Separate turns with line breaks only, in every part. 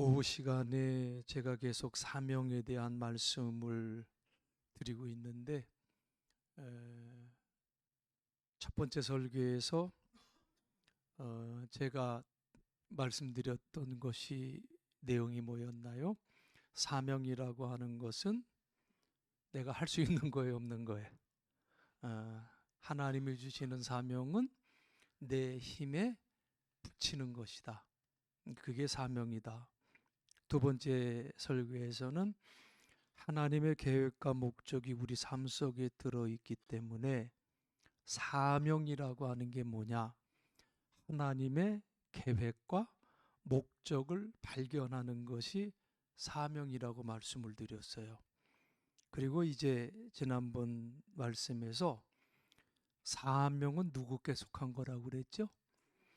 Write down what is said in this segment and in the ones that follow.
오후 시간에 제가 계속 사명에 대한 말씀을 드리고 있는데 첫 번째 설교에서 제가 말씀드렸던 것이 내용이 뭐였나요? 사명이라고 하는 것은 내가 할 수 있는 거예요, 없는 거예요? 하나님이 주시는 사명은 내 힘에 붙이는 것이다. 그게 사명이다. 두 번째 설교에서는 하나님의 계획과 목적이 우리 삶 속에 들어있기 때문에 사명이라고 하는 게 뭐냐? 하나님의 계획과 목적을 발견하는 것이 사명이라고 말씀을 드렸어요. 그리고 이제 지난번 말씀에서 사명은 누구께 속한 거라고 그랬죠?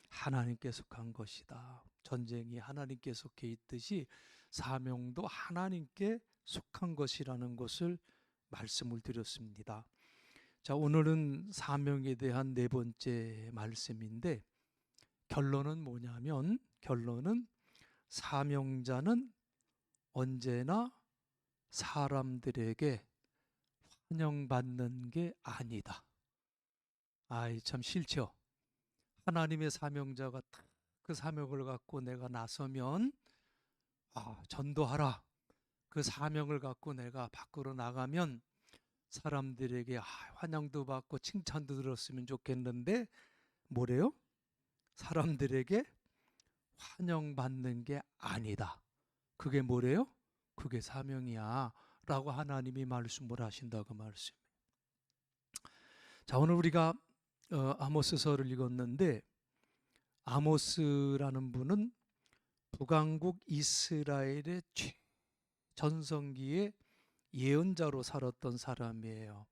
하나님께 속한 것이다. 전쟁이 하나님께 속해 있듯이 사명도 하나님께 속한 것이라는 것을 말씀을 드렸습니다. 자, 오늘은 사명에 대한 네 번째 말씀인데 결론은 뭐냐면 결론은 사명자는 언제나 사람들에게 환영받는 게 아니다. 아이 참 싫죠. 하나님의 사명자가 그 사명을 갖고 내가 나서면 전도하라. 그 사명을 갖고 내가 밖으로 나가면 사람들에게 환영도 받고 칭찬도 들었으면 좋겠는데 뭐래요? 사람들에게 환영받는 게 아니다. 그게 뭐래요? 그게 사명이야 라고 하나님이 말씀을 하신다고 말씀이에요. 자, 오늘 우리가 아모스서를 읽었는데 아모스라는 분은 북왕국 이스라엘의 전성기에 예언자로 살았던 사람이에요.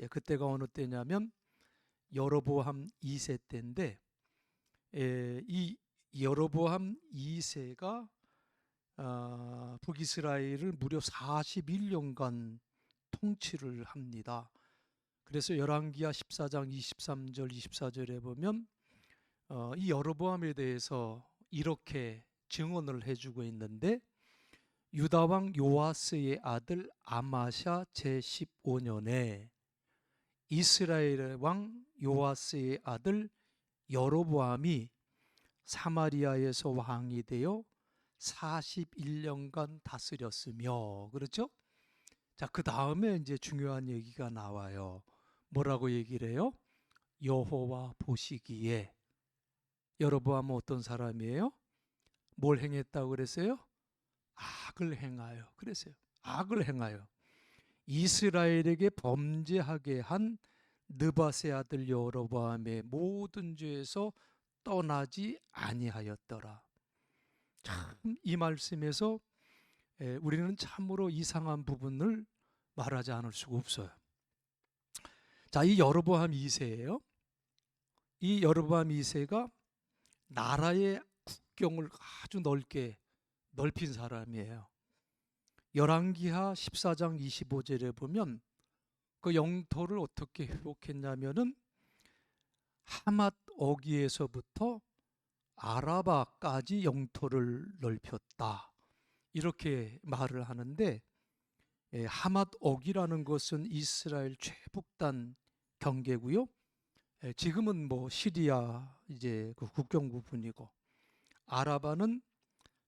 그때가 어느 때냐면 여로보암 2세 때인데 이 여로보암 2세가 북이스라엘을 무려 41년간 통치를 합니다. 그래서 열왕기하 14장 23절 24절에 보면 이 여로보암에 대해서 이렇게 증언을 해주고 있는데 유다왕 요아스의 아들 아마샤 제15년에 이스라엘의 왕 요아스의 아들 여로보암이 사마리아에서 왕이 되어 41년간 다스렸으며 그렇죠? 자, 그 다음에 이제 중요한 얘기가 나와요. 뭐라고 얘기를 해요? 여호와 보시기에. 여로보암은 어떤 사람이에요? 뭘 행했다고 그랬어요? 악을 행하여. 그랬어요. 악을 행하여. 이스라엘에게 범죄하게 한 느밧의 아들 여로보암의 모든 죄에서 떠나지 아니하였더라. 참 이 말씀에서 우리는 참으로 이상한 부분을 말하지 않을 수가 없어요. 자, 이 여로보암 2세예요. 이 여로보암 2세가 나라의 국경을 아주 넓게 넓힌 사람이에요. 열왕기하 14장 25절에 보면 그 영토를 어떻게 회복했냐면은 하맛 어기에서부터 아라바까지 영토를 넓혔다. 이렇게 말을 하는데 하맛 어기라는 것은 이스라엘 최북단 경계고요. 지금은 뭐 시리아 이제 그 국경 부분이고 아라바는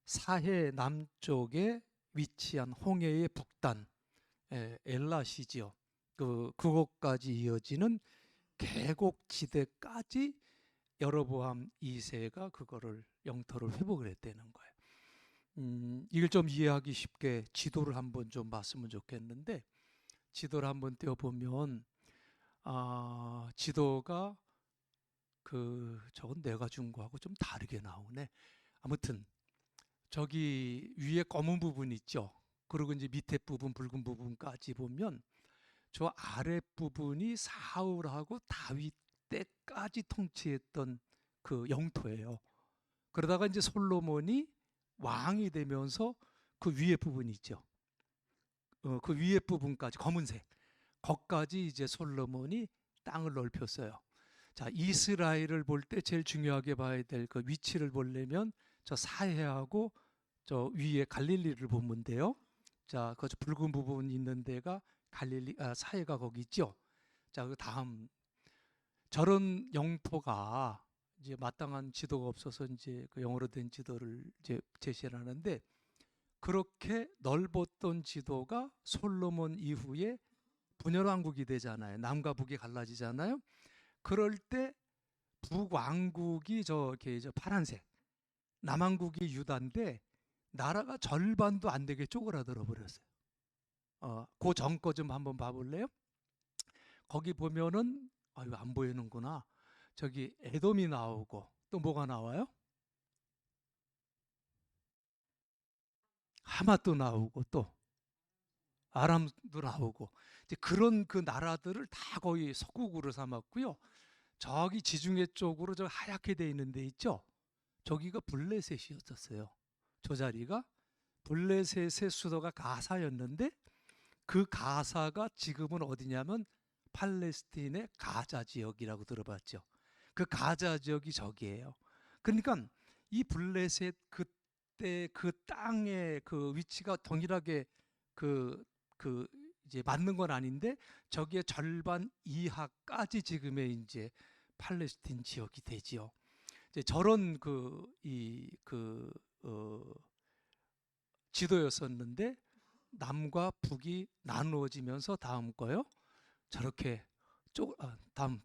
사해 남쪽에 위치한 홍해의 북단 엘라시지요. 그곳까지 이어지는 계곡지대까지 여로보암 2세가 그거를 영토를 회복을 했다는 거예요. 이걸 좀 이해하기 쉽게 지도를 한번 좀 봤으면 좋겠는데 지도를 한번 떼어보면 지도가 저건 내가 준 거하고 좀 다르게 나오네. 아무튼 저기 위에 검은 부분 있죠. 그리고 이제 밑에 부분 붉은 부분까지 보면 저 아랫부분이 사울하고 다윗 때까지 통치했던 그 영토예요. 그러다가 이제 솔로몬이 왕이 되면서 그 위에 부분이 있죠. 그 위에 부분까지 검은색 거기까지 이제 솔로몬이 땅을 넓혔어요. 자, 이스라엘을 볼 때 제일 중요하게 봐야 될 그 위치를 보려면 저 사해하고 저 위에 갈릴리를 보면 돼요. 자, 그 붉은 부분 있는 데가 갈릴리, 사해가 거기 있죠. 자, 그 다음 저런 영토가 이제 마땅한 지도가 없어서 이제 그 영어로 된 지도를 이제 제시를 하는데, 그렇게 넓었던 지도가 솔로몬 이후에 분열왕국이 되잖아요. 남과 북이 갈라지잖아요. 그럴 때 북왕국이 저렇게 저 파란색, 남왕국이 유다인데 나라가 절반도 안 되게 쪼그라들어 버렸어요. 그 전 거 좀 한번 봐볼래요? 거기 보면은 이거 안 보이는구나. 저기 에돔이 나오고 또 뭐가 나와요? 하맛도 나오고 또 아람도 나오고, 이제 그런 그 나라들을 다 거의 속국으로 삼았고요. 저기 지중해 쪽으로 저 하얗게 돼 있는 데 있죠. 저기가 블레셋이었었어요. 저 자리가 블레셋의 수도가 가사였는데, 그 가사가 지금은 어디냐면 팔레스틴의 가자 지역이라고 들어봤죠. 그 가자 지역이 저기예요. 그러니까 이 블레셋 그때 그 땅의 그 위치가 동일하게 그 이제 맞는 건 아닌데, 저기에 절반 이하까지 지금의 이제 팔레스틴 지역이 되지요. 이제 저런 지도였었는데 남과 북이 나누어지면서 다음 거요. 저렇게 다음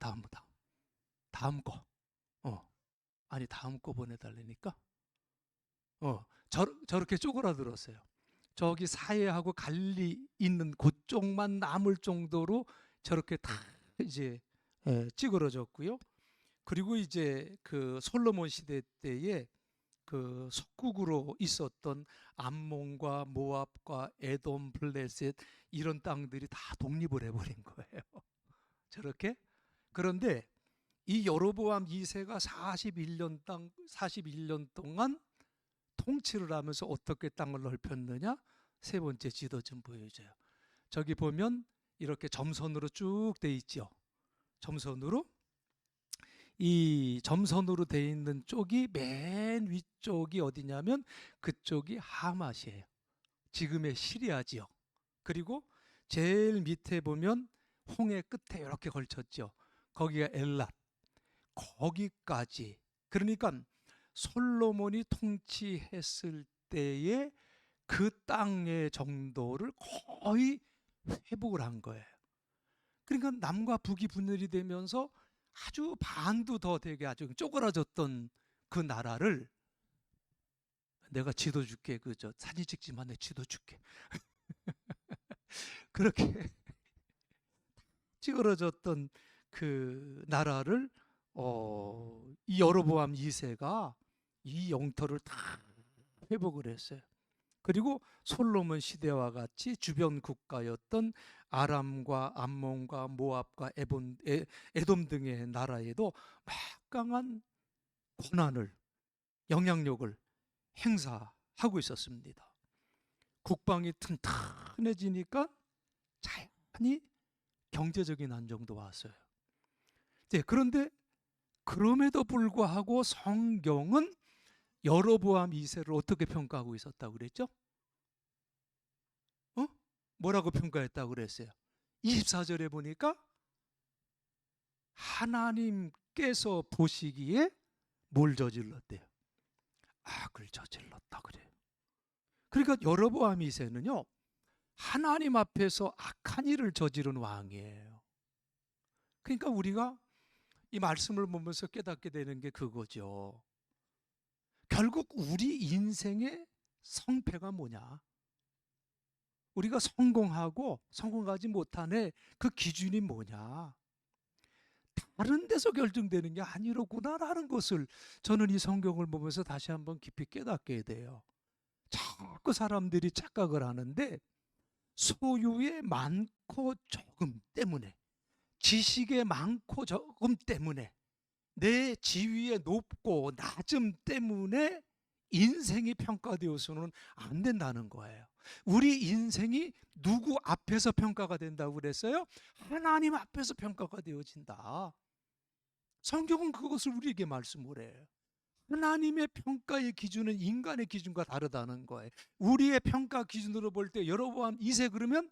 거. 아니 다음 거 보내달라니까. 저렇게 쪼그라들었어요. 저기 사해하고 갈리 있는 그쪽만 남을 정도로 저렇게 다 이제 찌그러졌고요. 그리고 이제 그 솔로몬 시대 때에 그 속국으로 있었던 암몬과 모압과 에돔, 블레셋 이런 땅들이 다 독립을 해버린 거예요. 저렇게. 그런데 이 여로보암 2세가 41년 동안 통치를 하면서 어떻게 땅을 넓혔느냐? 세 번째 지도 좀 보여줘요. 저기 보면 이렇게 점선으로 쭉 돼 있죠. 이 점선으로 돼 있는 쪽이 맨 위쪽이 어디냐면 그쪽이 하맛이에요. 지금의 시리아 지역. 그리고 제일 밑에 보면 홍해 끝에 이렇게 걸쳤죠. 거기가 엘랏. 거기까지. 그러니까 솔로몬이 통치했을 때의 그 땅의 정도를 거의 회복을 한 거예요. 그러니까 남과 북이 분열이 되면서 아주 반도 더 되게 아주 쪼그라졌던 그 나라를, 내가 지도 줄게. 저 사진 찍지만 내 지도 줄게. 그렇게 찌그러졌던 그 나라를 이 여로보암 2세가 이 영토를 다 회복을 했어요. 그리고 솔로몬 시대와 같이 주변 국가였던 아람과 암몬과 모압과 에돔 등의 나라에도 막강한 권한을, 영향력을 행사하고 있었습니다. 국방이 튼튼해지니까 자연히 경제적인 안정도 왔어요. 네, 그런데 그럼에도 불구하고 성경은 여로보암 2세를 어떻게 평가하고 있었다고 그랬죠? 뭐라고 평가했다고 그랬어요? 24절에 보니까 하나님께서 보시기에 뭘 저질렀대요? 악을 저질렀다 그래요. 그러니까 여로보암 2세는요, 하나님 앞에서 악한 일을 저지른 왕이에요. 그러니까 우리가 이 말씀을 보면서 깨닫게 되는 게 그거죠. 결국 우리 인생의 성패가 뭐냐? 우리가 성공하고 성공하지 못한 그 기준이 뭐냐? 다른 데서 결정되는 게 아니로구나라는 것을 저는 이 성경을 보면서 다시 한번 깊이 깨닫게 돼요. 자꾸 사람들이 착각을 하는데, 소유의 많고 적음 때문에, 지식의 많고 적음 때문에, 내 지위의 높고 낮음 때문에 인생이 평가되어서는 안 된다는 거예요. 우리 인생이 누구 앞에서 평가가 된다고 그랬어요? 하나님 앞에서 평가가 되어진다. 성경은 그것을 우리에게 말씀을 해요. 하나님의 평가의 기준은 인간의 기준과 다르다는 거예요. 우리의 평가 기준으로 볼 때 여로보암 2세 그러면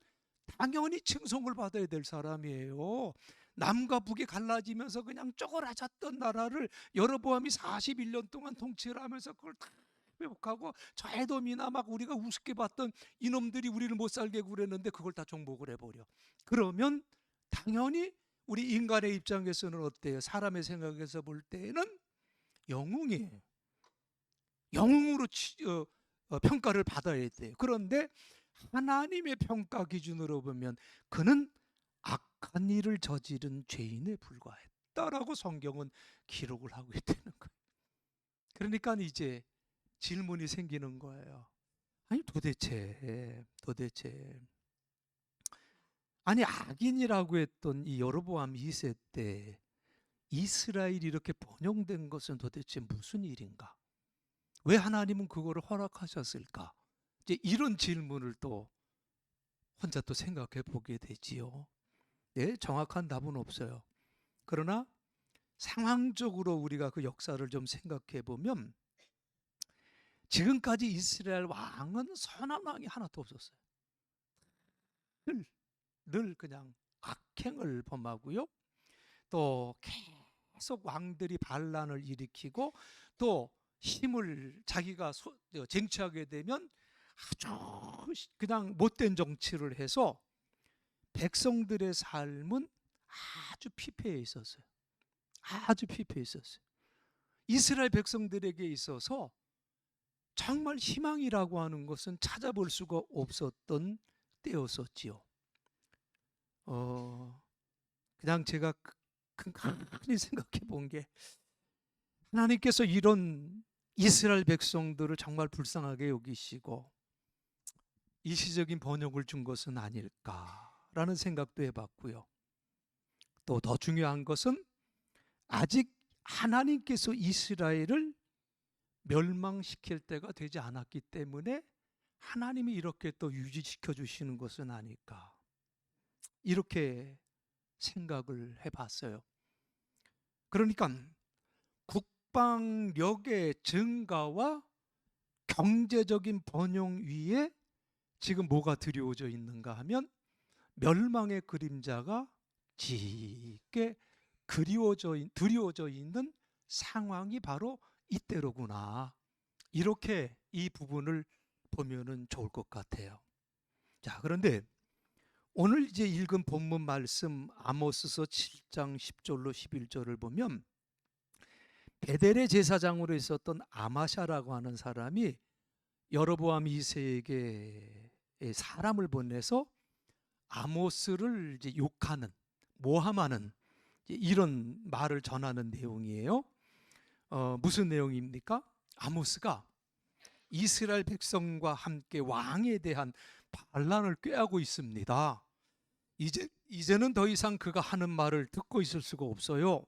당연히 칭송을 받아야 될 사람이에요. 남과 북이 갈라지면서 그냥 쪼그라졌던 나라를 여로보암이 41년 동안 통치를 하면서 그걸 다 회복하고, 저 에돔이나 막 우리가 우습게 봤던 이놈들이 우리를 못 살게 구렸는데 그걸 다 정복을 해버려. 그러면 당연히 우리 인간의 입장에서는 어때요? 사람의 생각에서 볼 때는 영웅이에요. 영웅으로 평가를 받아야 돼요. 그런데 하나님의 평가 기준으로 보면 그는 악한 일을 저지른 죄인에 불과했다라고 성경은 기록을 하고 있다는 거예요. 그러니까 이제 질문이 생기는 거예요. 아니 도대체 아니 악인이라고 했던 이 여로보암 2세 때 이스라엘이 이렇게 번영된 것은 도대체 무슨 일인가? 왜 하나님은 그거를 허락하셨을까? 이제 이런 질문을 또 혼자 또 생각해 보게 되지요. 네, 정확한 답은 없어요. 그러나 상황적으로 우리가 그 역사를 좀 생각해 보면 지금까지 이스라엘 왕은 선한 왕이 하나도 없었어요. 늘 그냥 악행을 범하고요. 또 계속 왕들이 반란을 일으키고 또 힘을 자기가 쟁취하게 되면 아주 그냥 못된 정치를 해서 백성들의 삶은 아주 피폐해 있었어요. 아주 피폐해 있었어요. 이스라엘 백성들에게 있어서 정말 희망이라고 하는 것은 찾아볼 수가 없었던 때였었지요. 그냥 제가 간간히 생각해 본 게, 하나님께서 이런 이스라엘 백성들을 정말 불쌍하게 여기시고 일시적인 번영을 준 것은 아닐까라는 생각도 해봤고요. 또 더 중요한 것은 아직 하나님께서 이스라엘을 멸망시킬 때가 되지 않았기 때문에 하나님이 이렇게 또 유지시켜 주시는 것은 아닐까, 이렇게 생각을 해봤어요. 그러니까 국방력의 증가와 경제적인 번영 위에 지금 뭐가 드리워져 있는가 하면 멸망의 그림자가 짙게 드리워져 있는 상황이 바로 이때로구나. 이렇게 이 부분을 보면은 좋을 것 같아요. 자, 그런데 오늘 이제 읽은 본문 말씀 아모스서 7장 10절로 11절을 보면 베델의 제사장으로 있었던 아마샤라고 하는 사람이 여로보암 2세에게 사람을 보내서 아모스를 이제 욕하는, 모함하는 이런 말을 전하는 내용이에요. 무슨 내용입니까? 아모스가 이스라엘 백성과 함께 왕에 대한 반란을 꾀하고 있습니다. 이제는 더 이상 그가 하는 말을 듣고 있을 수가 없어요.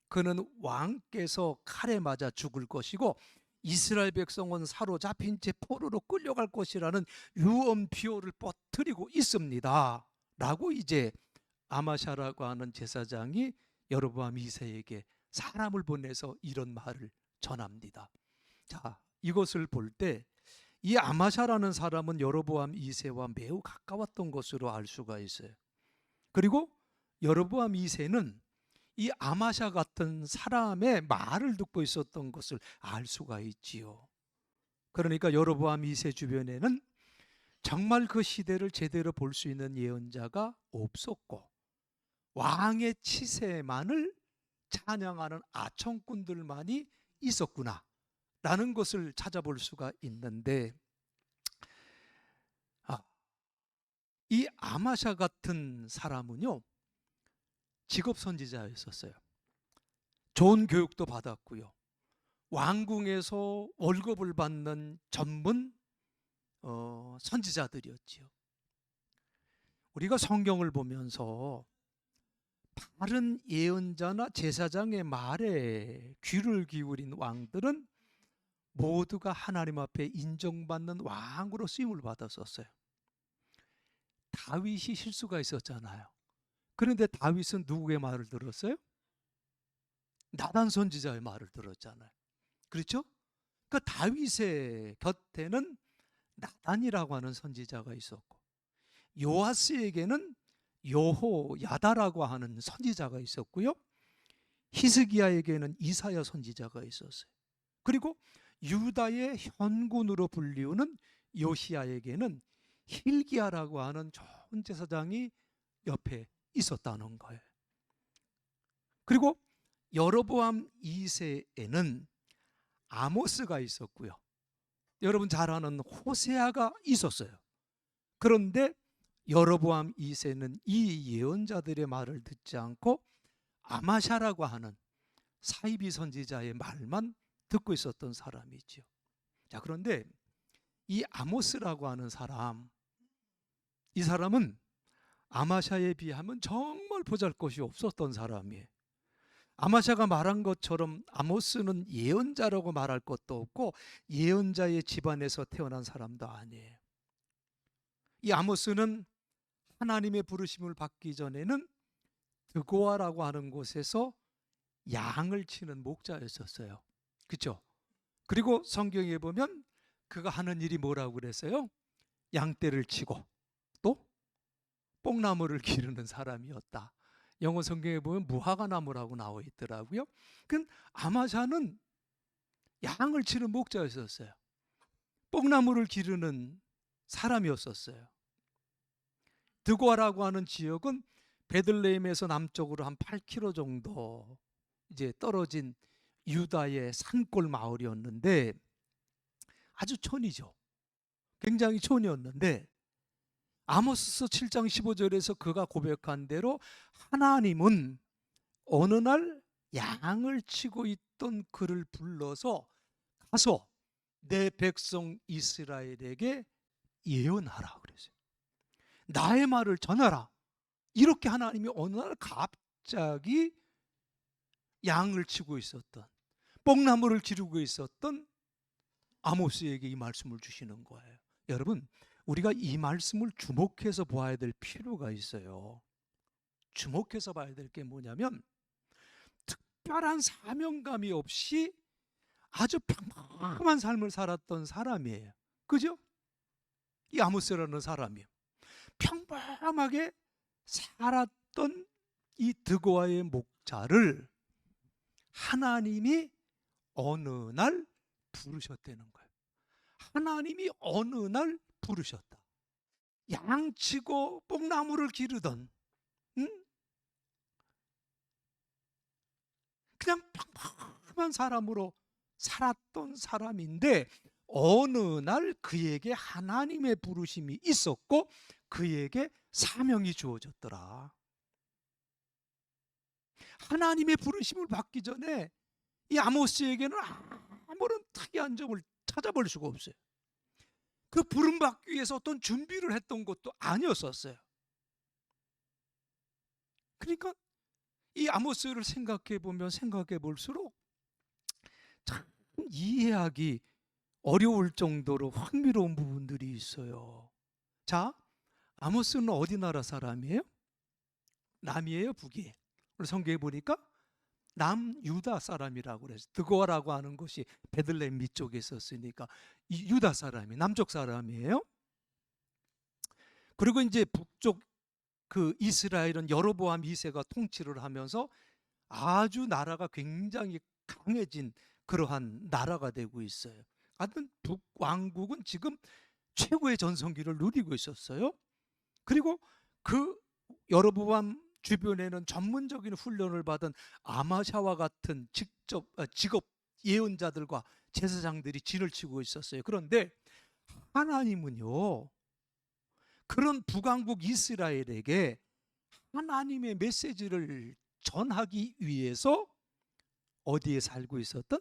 그는 왕께서 칼에 맞아 죽을 것이고 이스라엘 백성은 사로잡힌 채 포로로 끌려갈 것이라는 유언 비호를 퍼뜨리고 있습니다. 라고 이제 아마샤라고 하는 제사장이 여로보암 2세에게 사람을 보내서 이런 말을 전합니다. 자, 이것을 볼 때 이 아마샤라는 사람은 여로보암 2세와 매우 가까웠던 것으로 알 수가 있어요. 그리고 여로보암 2세는 이 아마샤 같은 사람의 말을 듣고 있었던 것을 알 수가 있지요. 그러니까 여로보암 2세 주변에는 정말 그 시대를 제대로 볼 수 있는 예언자가 없었고 왕의 치세만을 찬양하는 아청꾼들만이 있었구나 라는 것을 찾아볼 수가 있는데, 이 아마샤 같은 사람은요 직업 선지자였었어요. 좋은 교육도 받았고요. 왕궁에서 월급을 받는 전문 선지자들이었지요. 우리가 성경을 보면서 다른 예언자나 제사장의 말에 귀를 기울인 왕들은 모두가 하나님 앞에 인정받는 왕으로 쓰임을 받았었어요. 다윗이 실수가 있었잖아요. 그런데 다윗은 누구의 말을 들었어요? 나단 선지자의 말을 들었잖아요. 그렇죠? 그 다윗의 곁에는 나단이라고 하는 선지자가 있었고, 요아스에게는 여호야다라고 하는 선지자가 있었고요. 히스기야에게는 이사야 선지자가 있었어요. 그리고 유다의 현군으로 불리우는 요시야에게는 힐기야라고 하는 좋은 제사장이 옆에 있었다는 거예요. 그리고 여로보암 2세에는 아모스가 있었고요. 여러분 잘 아는 호세아가 있었어요. 그런데 여로보암 2세는 이 예언자들의 말을 듣지 않고 아마샤라고 하는 사이비 선지자의 말만 듣고 있었던 사람이죠. 자, 그런데 이 아모스라고 하는 사람, 이 사람은 아마샤에 비하면 정말 보잘것이 없었던 사람이에요. 아마샤가 말한 것처럼 아모스는 예언자라고 말할 것도 없고 예언자의 집안에서 태어난 사람도 아니에요. 이 아모스는 하나님의 부르심을 받기 전에는 드고아라고 하는 곳에서 양을 치는 목자였었어요. 그렇죠? 그리고 성경에 보면 그가 하는 일이 뭐라고 그랬어요? 양떼를 치고 또 뽕나무를 기르는 사람이었다. 영어 성경에 보면 무화과나무라고 나와 있더라고요. 그 아마샤는 양을 치는 목자였었어요. 뽕나무를 기르는 사람이었었어요. 드고아라고 하는 지역은 베들레헴에서 남쪽으로 한 8km 정도 이제 떨어진 유다의 산골 마을이었는데 아주 촌이죠. 굉장히 촌이었는데 아모스서 7장 15절에서 그가 고백한 대로 하나님은 어느 날 양을 치고 있던 그를 불러서 가서 내 백성 이스라엘에게 예언하라 그랬어요. 나의 말을 전하라. 이렇게 하나님이 어느 날 갑자기 양을 치고 있었던, 뽕나무를 기르고 있었던 아모스에게 이 말씀을 주시는 거예요. 여러분, 우리가 이 말씀을 주목해서 보아야 될 필요가 있어요. 주목해서 봐야 될 게 뭐냐면 특별한 사명감이 없이 아주 평범한 삶을 살았던 사람이에요. 그죠? 이 아모스라는 사람이에요. 평범하게 살았던 이 드고아의 목자를 하나님이 어느 날 부르셨다는 거예요. 하나님이 어느 날 부르셨다. 양치고 뽕나무를 기르던 그냥 평범한 사람으로 살았던 사람인데 어느 날 그에게 하나님의 부르심이 있었고 그에게 사명이 주어졌더라. 하나님의 부르심을 받기 전에 이 아모스에게는 아무런 특이한 점을 찾아볼 수가 없어요. 그 부름 받기 위해서 어떤 준비를 했던 것도 아니었었어요. 그러니까 이 아모스를 생각해 보면 생각해 볼수록 참 이해하기 어려울 정도로 흥미로운 부분들이 있어요. 자, 아모스는 어디 나라 사람이에요? 남이에요, 북이에요? 오늘 성경에 보니까 남유다 사람이라고 그래서 드고아라고 하는 것이 베들레헴 밑쪽에 있었으니까 유다 사람이 남쪽 사람이에요. 그리고 이제 북쪽 그 이스라엘은 여로보암 2세가 통치를 하면서 아주 나라가 굉장히 강해진 그러한 나라가 되고 있어요. 하여튼 북왕국은 지금 최고의 전성기를 누리고 있었어요. 그리고 그 여로보암 주변에는 전문적인 훈련을 받은 아마샤와 같은 직업 예언자들과 제사장들이 진을 치고 있었어요. 그런데 하나님은요, 그런 북왕국 이스라엘에게 하나님의 메시지를 전하기 위해서 어디에 살고 있었던?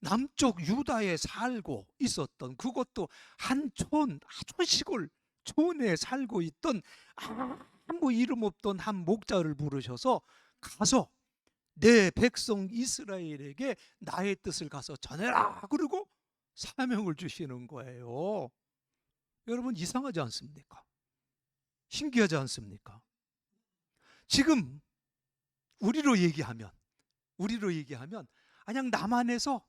남쪽 유다에 살고 있었던, 그것도 한 촌, 아주 시골 촌에 살고 있던 아무 이름 없던 한 목자를 부르셔서 가서 내 백성 이스라엘에게 나의 뜻을 가서 전해라. 그리고 사명을 주시는 거예요. 여러분 이상하지 않습니까? 신기하지 않습니까? 지금 우리로 얘기하면 그냥 남한에서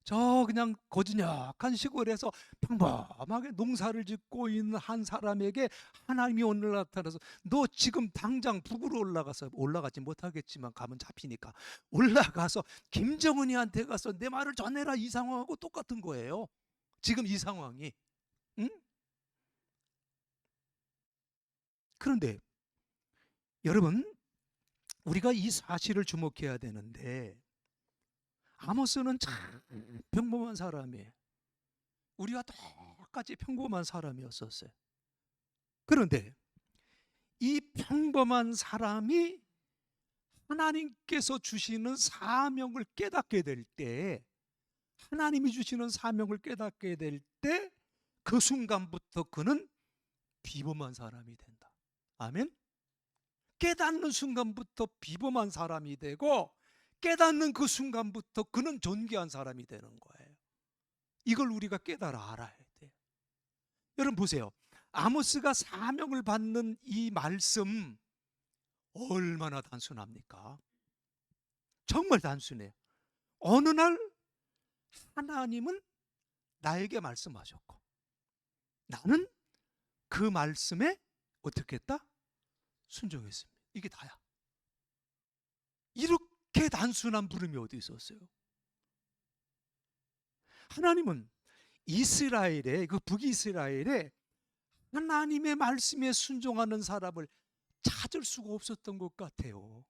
저 그냥 거지약한 시골에서 평범하게 농사를 짓고 있는 한 사람에게 하나님이 오늘 나타나서 너 지금 당장 북으로 올라가지 못하겠지만 가면 잡히니까 올라가서 김정은이한테 가서 내 말을 전해라. 이 상황하고 똑같은 거예요. 지금 이 상황이. 응? 그런데 여러분, 우리가 이 사실을 주목해야 되는데 아모스는 참 평범한 사람이에요. 우리와 똑같이 평범한 사람이었었어요. 그런데 이 평범한 사람이 하나님께서 주시는 사명을 깨닫게 될 때, 하나님이 주시는 사명을 깨닫게 될 때 그 순간부터 그는 비범한 사람이 된다. 아멘. 깨닫는 순간부터 비범한 사람이 되고, 깨닫는 그 순간부터 그는 존귀한 사람이 되는 거예요. 이걸 우리가 깨달아 알아야 돼요. 여러분 보세요. 아모스가 사명을 받는 이 말씀 얼마나 단순합니까? 정말 단순해요. 어느 날 하나님은 나에게 말씀하셨고 나는 그 말씀에 어떻게 했다? 순종했습니다. 이게 다야. 이렇게 단순한 부름이 어디 있었어요? 하나님은 이스라엘에, 그 북이스라엘에 하나님의 말씀에 순종하는 사람을 찾을 수가 없었던 것 같아요.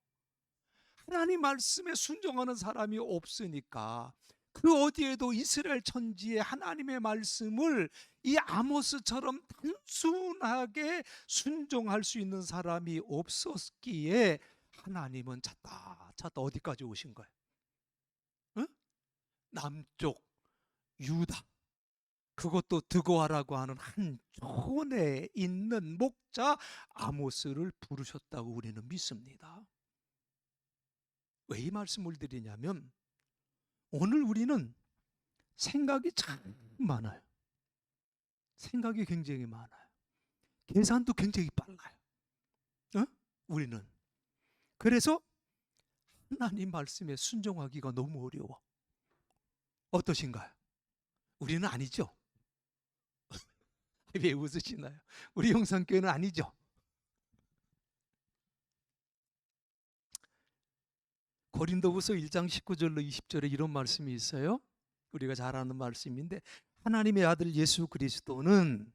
하나님 말씀에 순종하는 사람이 없으니까 그 어디에도 이스라엘 천지에 하나님의 말씀을 이 아모스처럼 단순하게 순종할 수 있는 사람이 없었기에 하나님은 찾다 어디까지 오신 거예요? 응? 남쪽 유다, 그것도 드고아라고 하는 한 촌에 있는 목자 아모스를 부르셨다고 우리는 믿습니다. 왜 이 말씀을 드리냐면 오늘 우리는 생각이 참 많아요. 생각이 굉장히 많아요. 계산도 굉장히 빨라요. 우리는. 그래서 하나님 말씀에 순종하기가 너무 어려워. 어떠신가요? 우리는 아니죠? 왜 웃으시나요? 우리 영산교회는 아니죠? 고린도후서 1장 19절로 20절에 이런 말씀이 있어요. 우리가 잘 아는 말씀인데 하나님의 아들 예수 그리스도는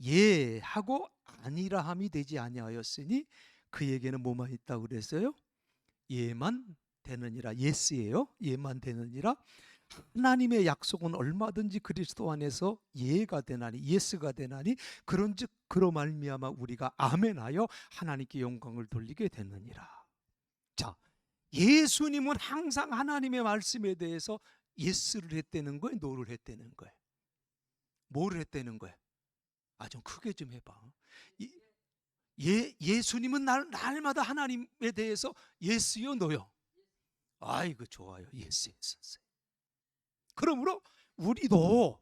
예 하고 아니라 함이 되지 아니하였으니 그에게는 뭐만 있다고 그랬어요? 예만 되느니라. 예스예요. 예만 되느니라. 하나님의 약속은 얼마든지 그리스도 안에서 예가 되나니, 예스가 되나니, 그런즉 그로 말미암아 우리가 아멘하여 하나님께 영광을 돌리게 되느니라. 자, 예수님은 항상 하나님의 말씀에 대해서 예스를 했다는 거예요, 노를 했다는 거예요? 뭐를 했다는 거예요? 좀 크게 좀 해봐. 예수님은 날마다 하나님에 대해서 예스요, 노요? 아이고 좋아요. 예스 했었어요. 그러므로 우리도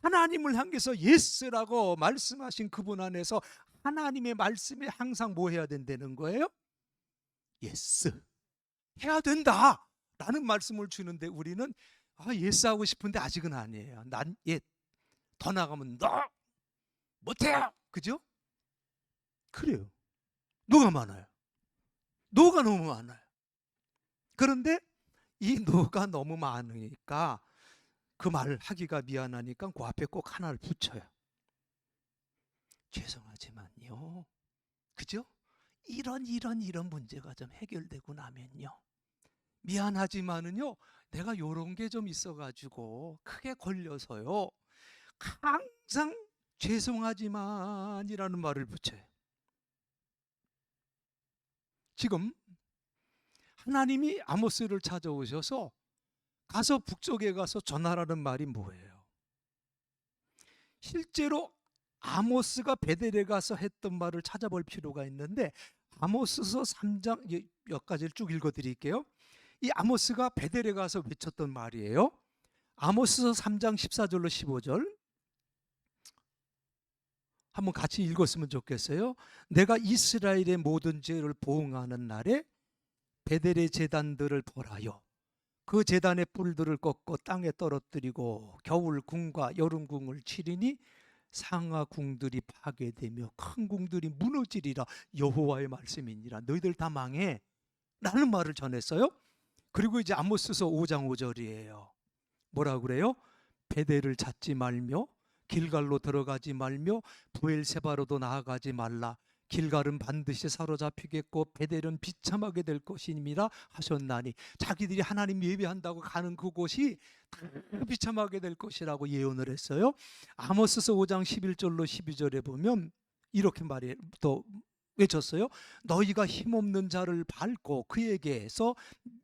하나님을 향해서 예스라고 말씀하신 그분 안에서 하나님의 말씀에 항상 뭐 해야 된다는 거예요? 예스 해야 된다 라는 말씀을 주는데 우리는 예스 하고 싶은데 아직은 아니에요. 난 더 나가면 너 못해요. 그죠? 그래요. 노가 많아요. 노가 너무 많아요. 그런데 이 노가 너무 많으니까 그 말 하기가 미안하니까 그 앞에 꼭 하나를 붙여요. 죄송하지만요. 그죠? 이런 문제가 좀 해결되고 나면요. 미안하지만은요. 내가 요런 게 좀 있어가지고 크게 걸려서요. 항상 죄송하지만이라는 말을 붙여요. 지금 하나님이 아모스를 찾아오셔서 가서 북쪽에 가서 전하라는 말이 뭐예요? 실제로 아모스가 베델에 가서 했던 말을 찾아볼 필요가 있는데 아모스서 3장 몇 가지를 쭉 읽어드릴게요. 이 아모스가 베델에 가서 외쳤던 말이에요. 아모스서 3장 14절로 15절 한번 같이 읽었으면 좋겠어요. 내가 이스라엘의 모든 죄를 보응하는 날에 베델의 제단들을 벌하여 그 제단의 뿔들을 꺾고 땅에 떨어뜨리고 겨울 궁과 여름 궁을 치리니 상하 궁들이 파괴되며 큰 궁들이 무너지리라. 여호와의 말씀이니라. 너희들 다 망해 라는 말을 전했어요. 그리고 이제 아모스서 5장 5절이에요. 뭐라 그래요? 베델을 찾지 말며 길갈로 들어가지 말며 부엘세바로도 나아가지 말라. 길갈은 반드시 사로잡히겠고 베델은 비참하게 될 것임이라 하셨나니, 자기들이 하나님 예배한다고 가는 그곳이 비참하게 될 것이라고 예언을 했어요. 아모스서 5장 11절로 12절에 보면 이렇게 말해 또 외쳤어요. 너희가 힘없는 자를 밟고 그에게서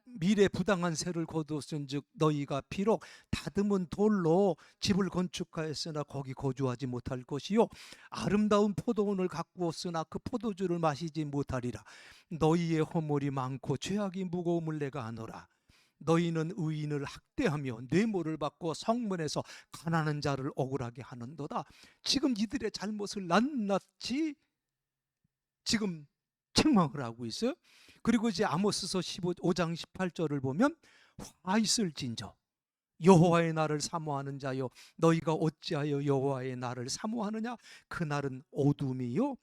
미래 부당한 세를 거두었은즉 너희가 비록 다듬은 돌로 집을 건축하였으나 거기 거주하지 못할 것이요 아름다운 포도원을 가꾸었으나 그 포도주를 마시지 못하리라. 너희의 허물이 많고 죄악이 무거움을 내가 아노라. 너희는 의인을 학대하며 뇌물을 받고 성문에서 가난한 자를 억울하게 하는도다. 지금 이들의 잘못을 낱낱이 지금 책망을 하고 있어요. 그리고 이제 아모스서 5장 18절을 보면 화 있을진저 여호와의 날을 사모하는 자여 너희가 어찌하여 여호와의 날을 사모하느냐. 그 날은 어둠이요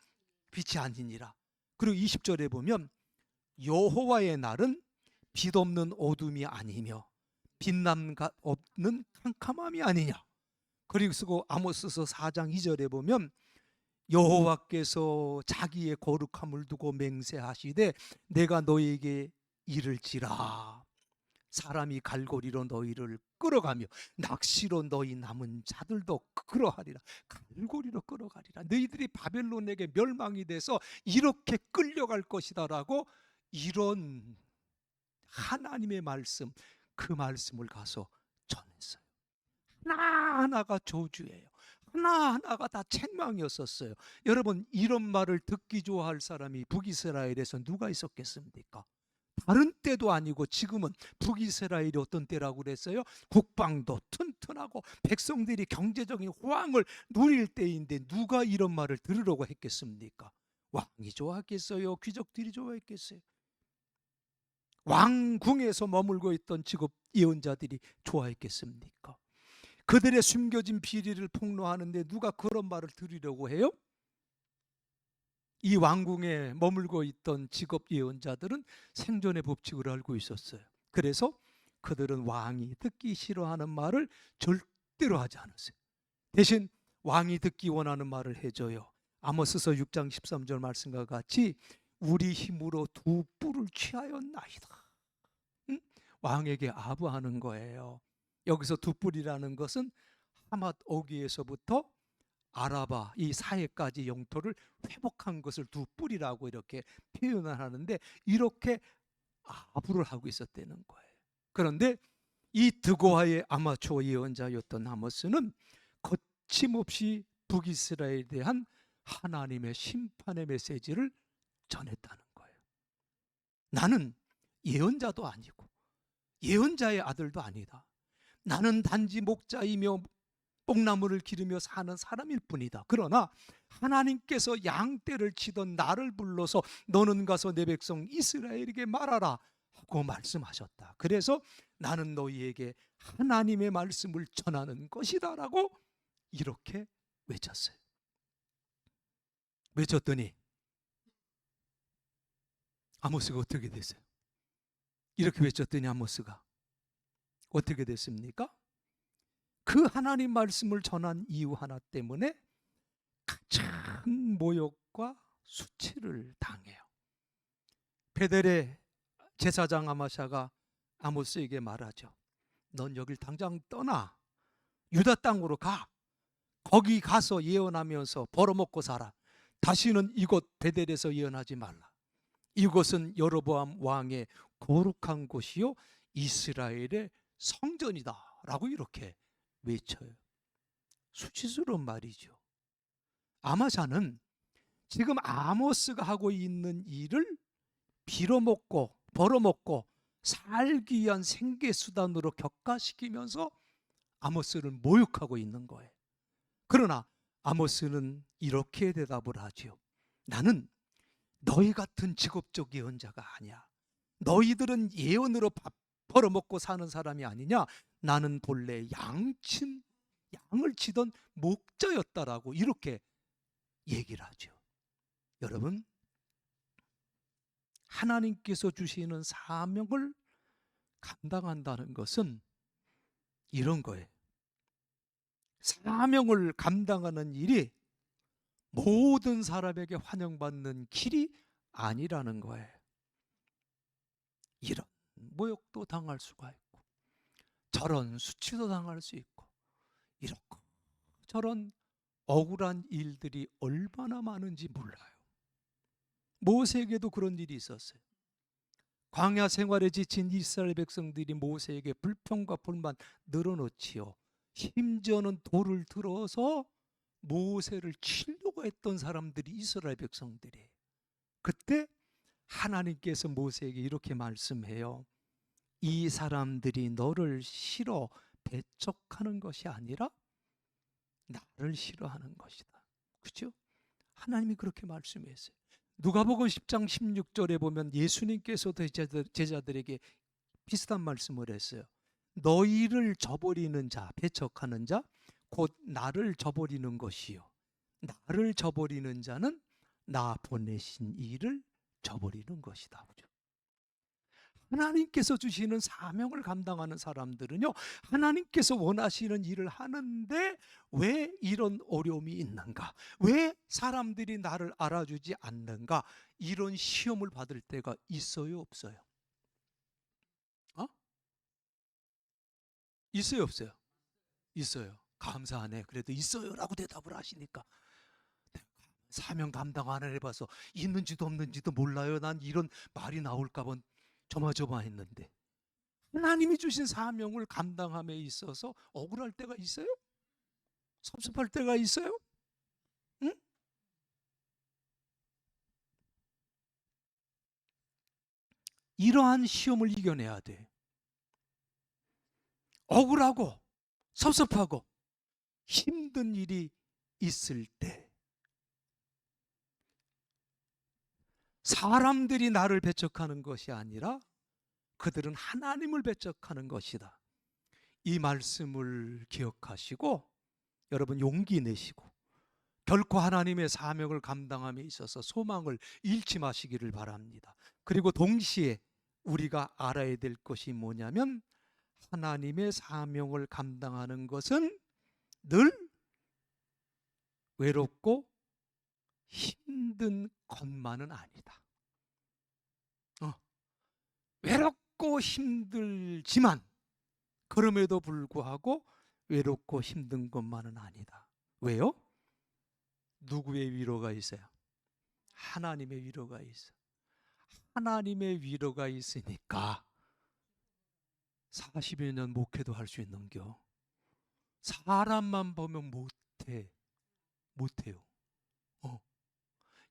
빛이 아니니라. 그리고 20절에 보면 여호와의 날은 빛 없는 어둠이 아니며 빛남 없는 캄캄함이 아니냐. 그리고 아모스서 4장 2절에 보면 여호와께서 자기의 거룩함을 두고 맹세하시되 내가 너에게 이를지라. 사람이 갈고리로 너희를 끌어가며 낚시로 너희 남은 자들도 끌어하리라. 갈고리로 끌어가리라. 너희들이 바벨론에게 멸망이 돼서 이렇게 끌려갈 것이다 라고, 이런 하나님의 말씀, 그 말씀을 가서 전했어요. 하나하나가 저주예요. 하나하나가 다 책망이었었어요. 여러분, 이런 말을 듣기 좋아할 사람이 북이스라엘에서 누가 있었겠습니까? 다른 때도 아니고 지금은 북이스라엘이 어떤 때라고 그랬어요? 국방도 튼튼하고 백성들이 경제적인 호황을 누릴 때인데 누가 이런 말을 들으려고 했겠습니까? 왕이 좋아했겠어요? 귀족들이 좋아했겠어요? 왕궁에서 머물고 있던 직업 예언자들이 좋아했겠습니까? 그들의 숨겨진 비리를 폭로하는데 누가 그런 말을 들으려고 해요? 이 왕궁에 머물고 있던 직업 예언자들은 생존의 법칙을 알고 있었어요. 그래서 그들은 왕이 듣기 싫어하는 말을 절대로 하지 않았어요. 대신 왕이 듣기 원하는 말을 해줘요. 아모스서 6장 13절 말씀과 같이 우리 힘으로 두 뿔을 취하였나이다. 왕에게 아부하는 거예요. 여기서 두 뿔이라는 것은 하맛 어귀에서부터 아라바 이 사해까지 영토를 회복한 것을 두 뿔이라고 이렇게 표현을 하는데, 이렇게 아부를 하고 있었다는 거예요. 그런데 이 드고아의 아마추어 예언자였던 아모스는 거침없이 북이스라엘에 대한 하나님의 심판의 메시지를 전했다는 거예요. 나는 예언자도 아니고 예언자의 아들도 아니다. 나는 단지 목자이며 뽕나무를 기르며 사는 사람일 뿐이다. 그러나 하나님께서 양떼를 치던 나를 불러서 너는 가서 내 백성 이스라엘에게 말하라 하고 말씀하셨다. 그래서 나는 너희에게 하나님의 말씀을 전하는 것이다 라고 이렇게 외쳤어요. 외쳤더니 아모스가 어떻게 됐어요? 이렇게 외쳤더니 아모스가 어떻게 됐습니까? 그 하나님 말씀을 전한 이유 하나 때문에 큰 모욕과 수치를 당해요. 베델의 제사장 아마샤가 아모스에게 말하죠. 넌 여길 당장 떠나 유다 땅으로 가. 거기 가서 예언하면서 벌어먹고 살아. 다시는 이곳 베델에서 예언하지 말라. 이곳은 여로보암 왕의 거룩한 곳이요 이스라엘의 성전이다 라고 이렇게 외쳐요. 수치스러운 말이죠. 아마샤는 지금 아모스가 하고 있는 일을 빌어먹고 벌어먹고 살기 위한 생계수단으로 격가시키면서 아모스를 모욕하고 있는 거예요. 그러나 아모스는 이렇게 대답을 하죠. 나는 너희 같은 직업적 예언자가 아니야. 너희들은 예언으로 벌어먹고 사는 사람이 아니냐? 나는 본래 양을 치던 목자였다라고 이렇게 얘기를 하죠. 여러분, 하나님께서 주시는 사명을 감당한다는 것은 이런 거예요. 사명을 감당하는 일이 모든 사람에게 환영받는 길이 아니라는 거예요. 이런 모욕도 당할 수가 있고, 저런 수치도 당할 수 있고, 이렇고 저런 억울한 일들이 얼마나 많은지 몰라요. 모세에게도 그런 일이 있었어요. 광야 생활에 지친 이스라엘 백성들이 모세에게 불평과 불만 늘어놓지요. 심지어는 돌을 들어서 모세를 치려고 했던 사람들이 이스라엘 백성들이에요. 그때 하나님께서 모세에게 이렇게 말씀해요. 이 사람들이 너를 싫어 배척하는 것이 아니라 나를 싫어하는 것이다. 그렇죠? 하나님이 그렇게 말씀했어요. 누가복음 10장 16절에 보면 예수님께서도 제자들에게 비슷한 말씀을 했어요. 너희를 저버리는 자, 배척하는 자, 곧 나를 저버리는 것이요. 나를 저버리는 자는 나 보내신 이를 저버리는 것이다. 그죠? 하나님께서 주시는 사명을 감당하는 사람들은요, 하나님께서 원하시는 일을 하는데 왜 이런 어려움이 있는가? 왜 사람들이 나를 알아주지 않는가? 이런 시험을 받을 때가 있어요, 없어요? 있어요, 없어요? 있어요. 감사하네. 그래도 있어요라고 대답을 하시니까. 사명 감당 안 해봐서 있는지도 없는지도 몰라요. 난 이런 말이 나올까 봐 조마조마했는데, 하나님이 주신 사명을 감당함에 있어서 억울할 때가 있어요? 섭섭할 때가 있어요? 응? 이러한 시험을 이겨내야 돼. 억울하고 섭섭하고 힘든 일이 있을 때 사람들이 나를 배척하는 것이 아니라 그들은 하나님을 배척하는 것이다. 이 말씀을 기억하시고 여러분 용기 내시고 결코 하나님의 사명을 감당함에 있어서 소망을 잃지 마시기를 바랍니다. 그리고 동시에 우리가 알아야 될 것이 뭐냐면 하나님의 사명을 감당하는 것은 늘 외롭고 힘든 것만은 아니다. 외롭고 힘들지만 그럼에도 불구하고 외롭고 힘든 것만은 아니다. 왜요? 누구의 위로가 있어요? 하나님의 위로가 있어. 하나님의 위로가 있으니까 40여 년 목회도 할 수 있는겨. 사람만 보면 못해요.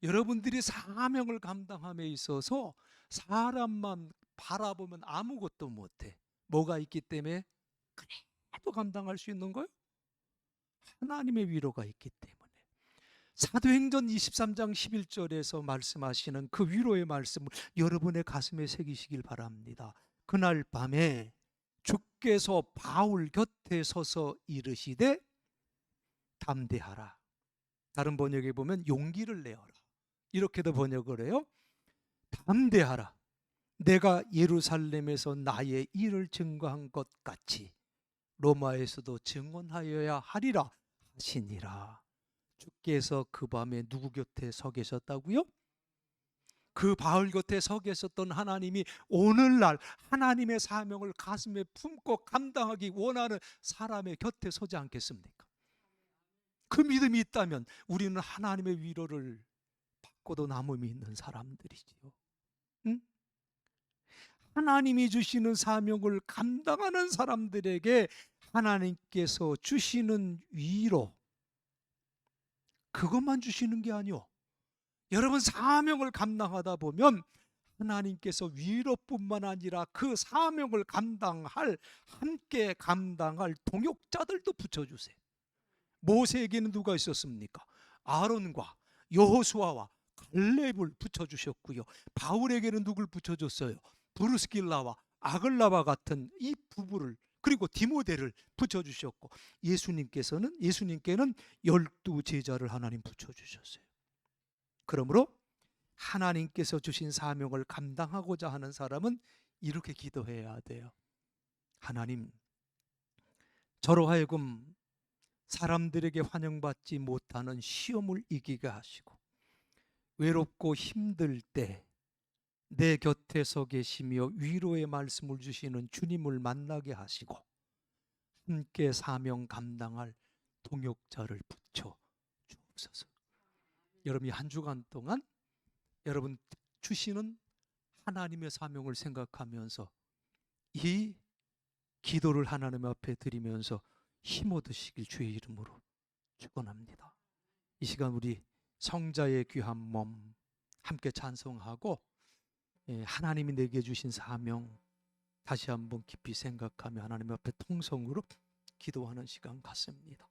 여러분들이 사명을 감당함에 있어서 사람만 바라보면 아무것도 못해. 뭐가 있기 때문에? 그래도 감당할 수 있는 거예요? 하나님의 위로가 있기 때문에. 사도행전 23장 11절에서 말씀하시는 그 위로의 말씀을 여러분의 가슴에 새기시길 바랍니다. 그날 밤에 주께서 바울 곁에 서서 이르시되 담대하라. 다른 번역에 보면 용기를 내어라. 이렇게도 번역을 해요. 담대하라. 내가 예루살렘에서 나의 일을 증거한 것 같이 로마에서도 증언하여야 하리라 하시니라. 주께서 그 밤에 누구 곁에 서 계셨다고요? 그 바울 곁에 서 계셨던 하나님이 오늘날 하나님의 사명을 가슴에 품고 감당하기 원하는 사람의 곁에 서지 않겠습니까? 그 믿음이 있다면 우리는 하나님의 위로를 받고도 남음이 있는 사람들이지요. 응? 하나님이 주시는 사명을 감당하는 사람들에게 하나님께서 주시는 위로, 그것만 주시는 게 아니오. 여러분, 사명을 감당하다 보면 하나님께서 위로뿐만 아니라 그 사명을 함께 감당할 동역자들도 붙여주세요. 모세에게는 누가 있었습니까? 아론과 여호수아와 갈렙을 붙여주셨고요. 바울에게는 누굴 붙여줬어요? 브루스길라와 아글라와 같은 이 부부를, 그리고 디모데를 붙여주셨고, 예수님께는 12제자를 하나님 붙여주셨어요. 그러므로 하나님께서 주신 사명을 감당하고자 하는 사람은 이렇게 기도해야 돼요. 하나님, 저로 하여금 사람들에게 환영받지 못하는 시험을 이기게 하시고, 외롭고 힘들 때 내 곁에서 계시며 위로의 말씀을 주시는 주님을 만나게 하시고, 함께 사명 감당할 동역자를 붙여 주옵소서. 여러분이 한 주간 동안 여러분 주시는 하나님의 사명을 생각하면서 이 기도를 하나님 앞에 드리면서 힘 얻으시길 주의 이름으로 축원합니다. 이 시간 우리 성자의 귀한 몸 함께 찬송하고, 하나님이 내게 주신 사명 다시 한번 깊이 생각하며 하나님 앞에 통성으로 기도하는 시간 갖습니다.